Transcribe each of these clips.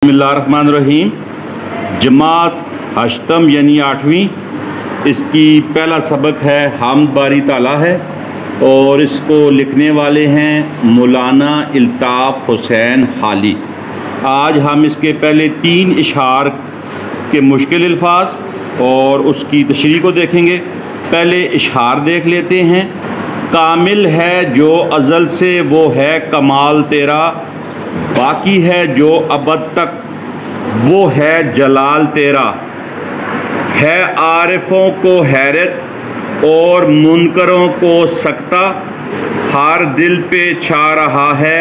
بسم اللہ الرحمن الرحیم۔ جماعت ہشتم یعنی 8ویں، اس کی پہلا سبق ہے حمد باری تعالیٰ ہے، اور اس کو لکھنے والے ہیں مولانا الطاف حسین حالی۔ آج ہم اس کے پہلے 3 اشعار کے مشکل الفاظ اور اس کی تشریح کو دیکھیں گے۔ پہلے اشعار دیکھ لیتے ہیں۔ کامل ہے جو ازل سے وہ ہے کمال تیرا، باقی ہے جو ابد تک وہ ہے جلال تیرا، ہے عارفوں کو حیرت اور منکروں کو سکتہ، ہر دل پہ چھا رہا ہے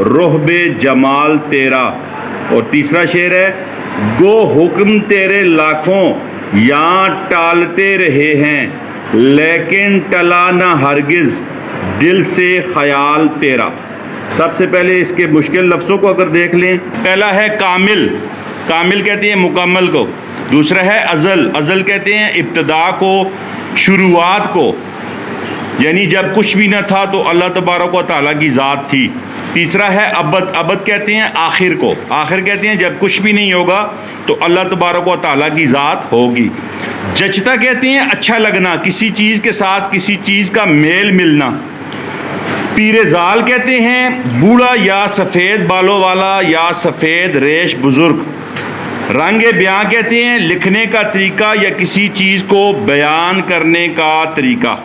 رہب جمال تیرا۔ اور تیسرا شعر ہے، گو حکم تیرے لاکھوں یہاں ٹالتے رہے ہیں، لیکن ٹلا نہ ہرگز دل سے خیال تیرا۔ سب سے پہلے اس کے مشکل لفظوں کو اگر دیکھ لیں، پہلا ہے کامل، کامل کہتے ہیں مکمل کو۔ دوسرا ہے ازل، ازل کہتے ہیں ابتدا کو، شروعات کو، یعنی جب کچھ بھی نہ تھا تو اللہ تبارک و تعالیٰ کی ذات تھی۔ تیسرا ہے ابد، ابد کہتے ہیں آخر کو، آخر کہتے ہیں جب کچھ بھی نہیں ہوگا تو اللہ تبارک و تعالیٰ کی ذات ہوگی۔ جچتا کہتے ہیں اچھا لگنا، کسی چیز کے ساتھ کسی چیز کا میل ملنا۔ پیر زال کہتے ہیں بوڑھا یا سفید بالوں والا یا سفید ریش بزرگ۔ رنگ بیاں کہتے ہیں لکھنے کا طریقہ یا کسی چیز کو بیان کرنے کا طریقہ۔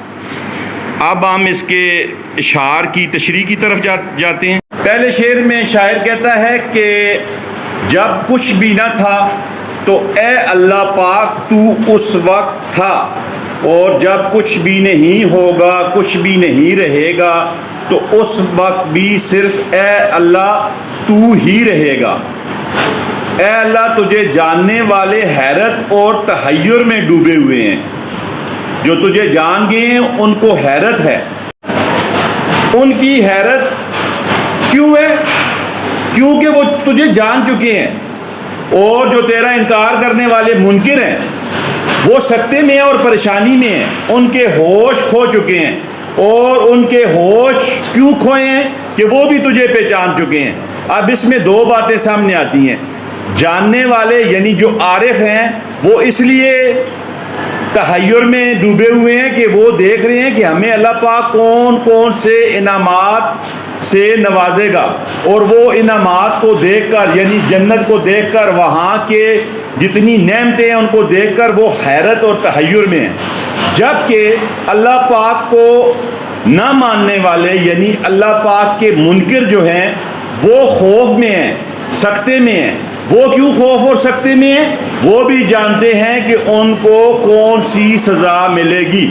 اب ہم اس کے اشعار کی تشریح کی طرف جاتے ہیں۔ پہلے شعر میں شاعر کہتا ہے کہ جب کچھ بھی نہ تھا تو اے اللہ پاک تو اس وقت تھا، اور جب کچھ بھی نہیں ہوگا، کچھ بھی نہیں رہے گا تو اس وقت بھی صرف اے اللہ تو ہی رہے گا۔ اے اللہ تجھے جاننے والے حیرت اور تحیر میں ڈوبے ہوئے ہیں، جو تجھے جان گئے ہیں ان کو حیرت ہے۔ ان کی حیرت کیوں ہے؟ کیونکہ وہ تجھے جان چکے ہیں، اور جو تیرا انکار کرنے والے منکر ہیں وہ سکتے میں ہیں اور پریشانی میں ہیں، ان کے ہوش کھو چکے ہیں۔ اور ان کے ہوش کیوں کھوئے ہیں؟ کہ وہ بھی تجھے پہچان چکے ہیں۔ اب اس میں 2 باتیں سامنے آتی ہیں۔ جاننے والے یعنی جو عارف ہیں وہ اس لیے تحیر میں ڈوبے ہوئے ہیں کہ وہ دیکھ رہے ہیں کہ ہمیں اللہ پاک کون کون سے انعامات سے نوازے گا، اور وہ انعامات کو دیکھ کر یعنی جنت کو دیکھ کر، وہاں کے جتنی نعمتیں ہیں ان کو دیکھ کر وہ حیرت اور تحیر میں ہیں۔ جبکہ اللہ پاک کو نہ ماننے والے یعنی اللہ پاک کے منکر جو ہیں وہ خوف میں ہیں، سکتے میں ہیں۔ وہ کیوں خوف اور سکتے میں ہیں؟ وہ بھی جانتے ہیں کہ ان کو کون سی سزا ملے گی۔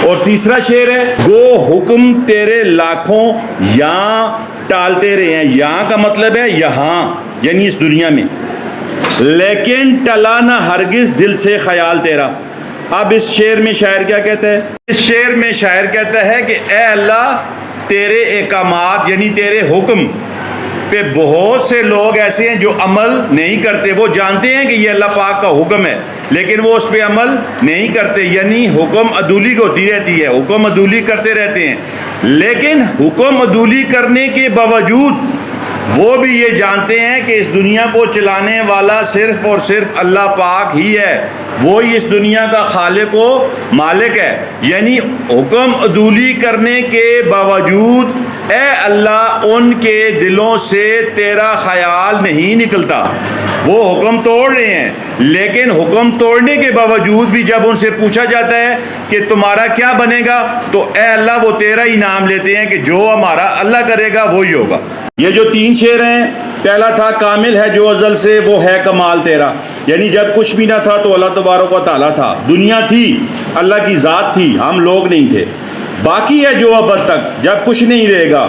اور تیسرا شعر ہے، گو حکم تیرے لاکھوں یہاں ٹالتے رہے ہیں۔ یہاں کا مطلب ہے یہاں یعنی اس دنیا میں، لیکن ٹلا نہ ہرگز دل سے خیال تیرا۔ اب اس شعر میں شاعر کیا کہتا ہے؟ اس شعر میں شاعر کہتا ہے کہ اے اللہ تیرے احکامات یعنی تیرے حکم پہ بہت سے لوگ ایسے ہیں جو عمل نہیں کرتے۔ وہ جانتے ہیں کہ یہ اللہ پاک کا حکم ہے لیکن وہ اس پہ عمل نہیں کرتے، یعنی حکم عدولی ہوتی رہتی ہے، حکم عدولی کرتے رہتے ہیں۔ لیکن حکم عدولی کرنے کے باوجود وہ بھی یہ جانتے ہیں کہ اس دنیا کو چلانے والا صرف اور صرف اللہ پاک ہی ہے، وہی اس دنیا کا خالق و مالک ہے۔ یعنی حکم عدولی کرنے کے باوجود اے اللہ ان کے دلوں سے تیرا خیال نہیں نکلتا۔ وہ حکم توڑ رہے ہیں، لیکن حکم توڑنے کے باوجود بھی جب ان سے پوچھا جاتا ہے کہ تمہارا کیا بنے گا تو اے اللہ وہ تیرا ہی نام لیتے ہیں کہ جو ہمارا اللہ کرے گا وہی ہوگا۔ یہ جو 3 شعر ہیں، پہلا تھا کامل ہے جو ازل سے وہ ہے کمال تیرا، یعنی جب کچھ بھی نہ تھا تو اللہ تبارک و تعالیٰ تھا، دنیا تھی، اللہ کی ذات تھی، ہم لوگ نہیں تھے۔ باقی ہے جو ابد تک، جب کچھ نہیں رہے گا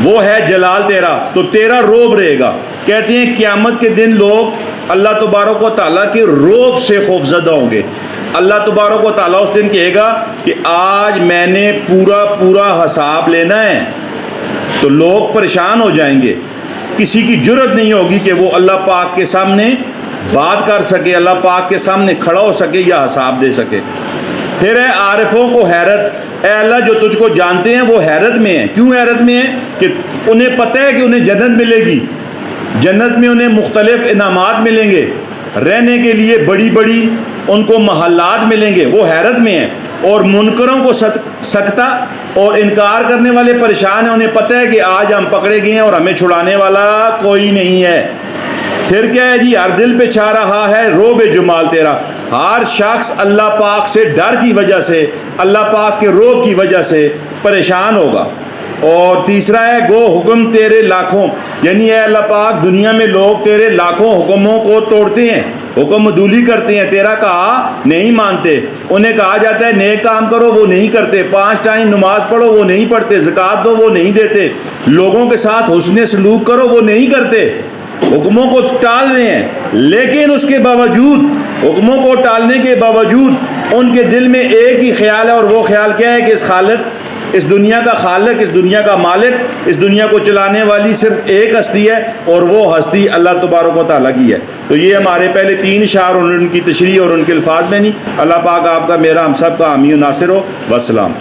وہ ہے جلال تیرا، تو تیرا روب رہے گا۔ کہتے ہیں قیامت کے دن لوگ اللہ تبارک و تعالیٰ کے روب سے خوفزدہ ہوں گے۔ اللہ تبارک و تعالیٰ اس دن کہے گا کہ آج میں نے پورا حساب لینا ہے، تو لوگ پریشان ہو جائیں گے۔ کسی کی جرت نہیں ہوگی کہ وہ اللہ پاک کے سامنے بات کر سکے، اللہ پاک کے سامنے کھڑا ہو سکے یا حساب دے سکے۔ پھر ہے عارفوں کو حیرت، اے اللہ جو تجھ کو جانتے ہیں وہ حیرت میں ہیں۔ کیوں حیرت میں ہیں؟ کہ انہیں پتہ ہے کہ انہیں جنت ملے گی، جنت میں انہیں مختلف انعامات ملیں گے، رہنے کے لیے بڑی بڑی ان کو محلات ملیں گے، وہ حیرت میں ہیں، اور منکروں کو سکتا اور انکار کرنے والے پریشان ہیں، انہیں پتہ ہے کہ آج ہم پکڑے گئے ہیں اور ہمیں چھڑانے والا کوئی نہیں ہے۔ پھر کیا ہے جی، ہر دل پہ چھا رہا ہے روب جمال تیرا، ہر شخص اللہ پاک سے ڈر کی وجہ سے، اللہ پاک کے روب کی وجہ سے پریشان ہوگا۔ اور تیسرا ہے گو حکم تیرے لاکھوں، یعنی اے اللہ پاک دنیا میں لوگ تیرے لاکھوں حکموں کو توڑتے ہیں، حکم عدولی کرتے ہیں، تیرا کہا نہیں مانتے، انہیں کہا جاتا ہے نیک کام کرو وہ نہیں کرتے، 5 ٹائم نماز پڑھو وہ نہیں پڑھتے، زکوٰۃ دو وہ نہیں دیتے، لوگوں کے ساتھ حسن سلوک کرو وہ نہیں کرتے، حکموں کو ٹال رہے ہیں۔ لیکن اس کے باوجود، حکموں کو ٹالنے کے باوجود ان کے دل میں ایک ہی خیال ہے، اور وہ خیال کیا ہے کہ اس دنیا کا خالق، اس دنیا کا مالک، اس دنیا کو چلانے والی صرف ایک ہستی ہے، اور وہ ہستی اللہ تبارک و تعالیٰ کی ہے۔ تو یہ ہمارے پہلے 3 اشعار اور ان کی تشریح اور ان کے الفاظ میں نہیں۔ اللہ پاک آپ کا، میرا، ہم سب کا حامی و ناصر ہو۔ والسلام۔